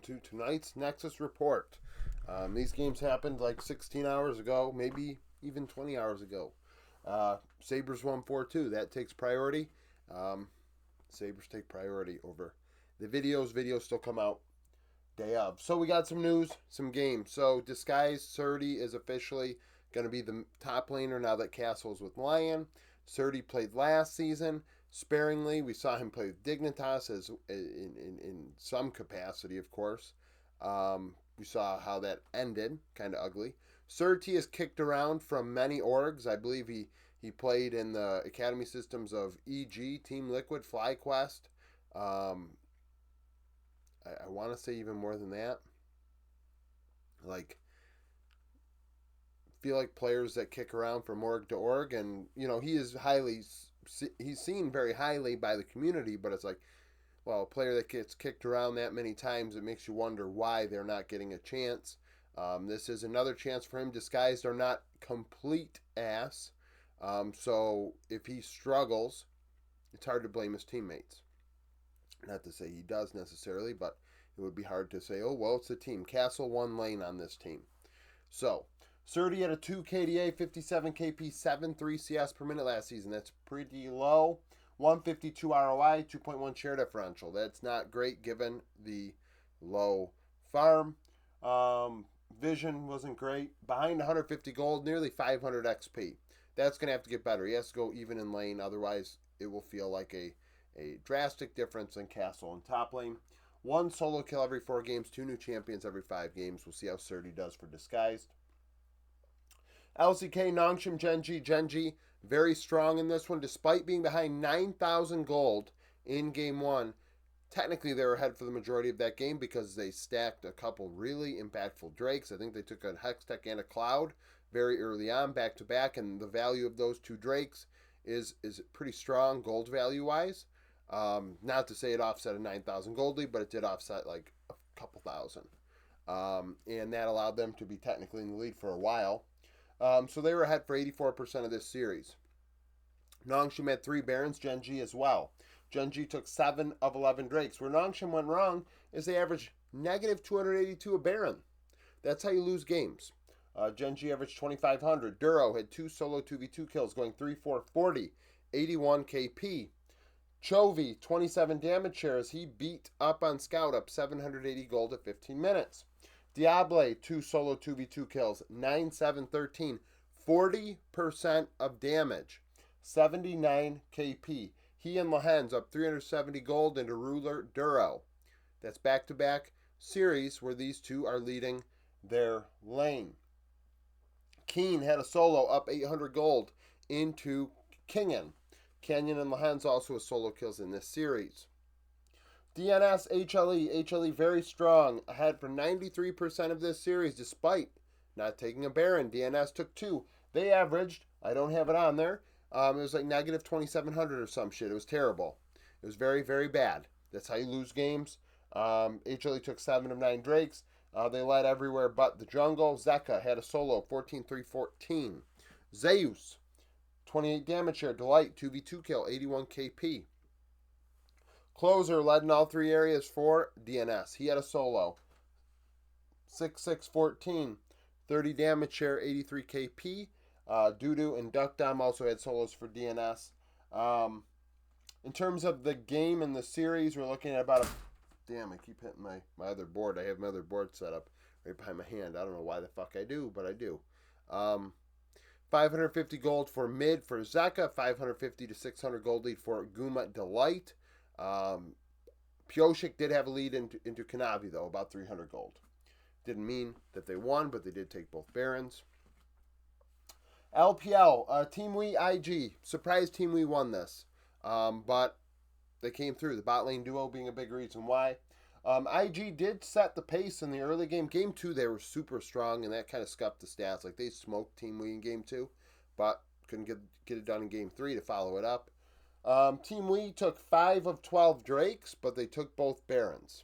to tonight's Nexus Report. These games happened like 16 hours ago, maybe even 20 hours ago. Sabres won 4-2. That takes priority. Sabres take priority over the videos. Videos still come out day of. So we got some news, some games. So Disguised Surdy is officially going to be the top laner now that Castle's with Lion. Surdy played last season sparingly. We saw him play with Dignitas as in some capacity, of course. We saw how that ended, kind of ugly. Surdy is kicked around from many orgs. I believe he played in the academy systems of EG, Team Liquid, FlyQuest. I want to say even more than that. Feel like players that kick around from org to org, and he's seen very highly by the community, but it's like, well, a player that gets kicked around that many times, it makes you wonder why they're not getting a chance. This is another chance for him. Disguised are not complete ass, so if he struggles, it's hard to blame his teammates. Not to say he does necessarily, but it would be hard to say, oh, well, it's the team. Castle won lane on this team. So Surdy had a 2 KDA, 57 KP, 7.3 CS per minute last season. That's pretty low. 152 ROI, 2.1 share differential. That's not great given the low farm. Vision wasn't great. Behind 150 gold, nearly 500 XP. That's going to have to get better. He has to go even in lane. Otherwise, it will feel like a drastic difference in Castle and top lane. 1 solo kill every 4 games, 2 new champions every 5 games. We'll see how Surdy does for Disguised. LCK, Nongshim, gen.g, very strong in this one, despite being behind 9,000 gold in Game 1. Technically, they were ahead for the majority of that game because they stacked a couple really impactful Drakes. I think they took a Hextech and a Cloud very early on, back-to-back, and the value of those 2 Drakes is pretty strong gold value-wise. Not to say it offset a 9,000 gold lead, but it did offset like a couple thousand. And that allowed them to be technically in the lead for a while. So they were ahead for 84% of this series. Nongshim had 3 Barons, Gen.g as well. Gen.g took 7 of 11 Drakes. Where Nongshim went wrong is they averaged negative 282 a Baron. That's how you lose games. Gen.g averaged 2,500. Duro had 2 solo 2v2 kills, going 3-4-40, 81 KP. Chovy, 27 damage shares. He beat up on Scout, up 780 gold at 15 minutes. Diable, 2 solo 2v2 kills, 9-7-13, 40% of damage, 79 KP. He and Lahens up 370 gold into Ruler Duro. That's back-to-back series where these two are leading their lane. Keen had a solo up 800 gold into Kingan. Canyon and Lahens also with solo kills in this series. DNS, HLE very strong, ahead for 93% of this series despite not taking a Baron. DNS took 2. They averaged, I don't have it on there, it was like negative 2,700 or some shit. It was terrible. It was very, very bad. That's how you lose games. HLE took 7 of 9 Drakes. They led everywhere but the jungle. Zeka had a solo, 14-3-14. Zeus, 28 damage share. Delight, 2v2 kill, 81 KP. Closer led in all 3 areas for DNS. He had a solo. 6-6-14. 30 damage share, 83 KP. Dudu and Duckdom also had solos for DNS. In terms of the game and the series, we're looking at about a... Damn, I keep hitting my other board. I have my other board set up right behind my hand. I don't know why the fuck I do, but I do. 550 gold for mid for Zeka. 550 to 600 gold lead for Guma Delight. Pioshik did have a lead into Kanavi, though, about 300 gold. Didn't mean that they won, but they did take both Barons. LPL, Team Wee IG. Surprised Team Wee won this. But they came through. The bot lane duo being a big reason why. IG did set the pace in the early game. Game 2, they were super strong, and that kind of scuffed the stats. Like, they smoked Team Wee in Game 2, but couldn't get it done in Game 3 to follow it up. Team Wee took 5 of 12 Drakes, but they took both Barons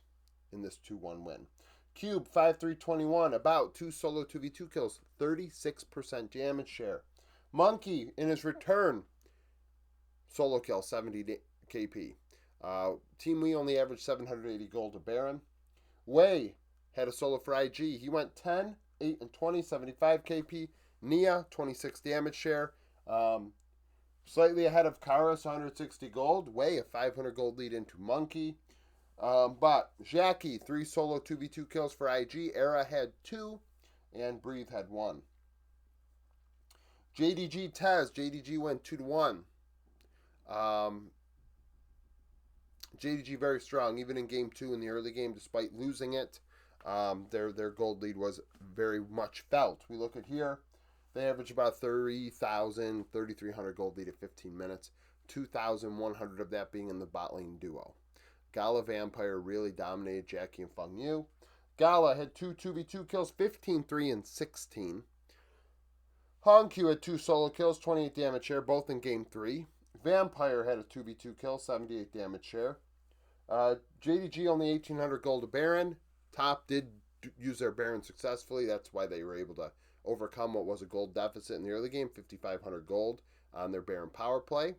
in this 2-1 win. Cube, 5-3-21, about 2 solo 2v2 kills, 36% damage share. Monkey, in his return, solo kill, 70 KP. Team Wee only averaged 780 gold a Baron. Wei had a solo for IG. He went 10, 8, and 20, 75 KP. Nia, 26 damage share. Slightly ahead of Karis, 160 gold. Wei, a 500 gold lead into Monkey. But Jackie, 3 solo 2v2 kills for IG. Era had 2, and Breathe had 1. JDG Tez, JDG went 2-1. JDG very strong, even in game 2 in the early game, despite losing it. Their gold lead was very much felt. We look at here, they average about 3,300 gold lead at 15 minutes, 2,100 of that being in the bot lane duo. Gala Vampire really dominated Jackie and Feng Yu. Gala had 2 2v2 kills, 15, 3, and 16. Hong Q had 2 solo kills, 28 damage share, both in game 3. Vampire had a 2v2 kill, 78 damage share. JDG only 1,800 gold to Baron. Top did use their Baron successfully. That's why they were able to overcome what was a gold deficit in the early game, 5,500 gold on their Baron power play.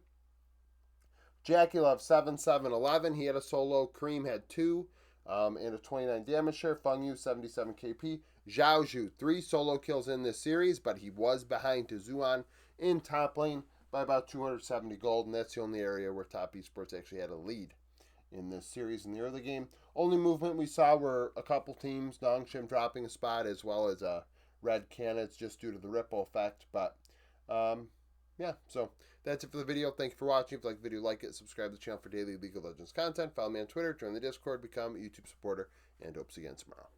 Jackie Love 7, 7, 11. He had a solo. Cream had 2 and a 29 damage share. Feng Yu 77 KP. Zhao Zhu 3 solo kills in this series, but he was behind to Zuan in top lane by about 270 gold, and that's the only area where Top Esports actually had a lead in this series in the early game. Only movement we saw were a couple teams, Nongshim dropping a spot as well as Red Canids just due to the ripple effect. But yeah, so that's it for the video. Thank you for watching. If you like the video, like it, subscribe to the channel for daily League of Legends content. Follow me on Twitter, join the Discord, become a YouTube supporter, and hope to see you again tomorrow.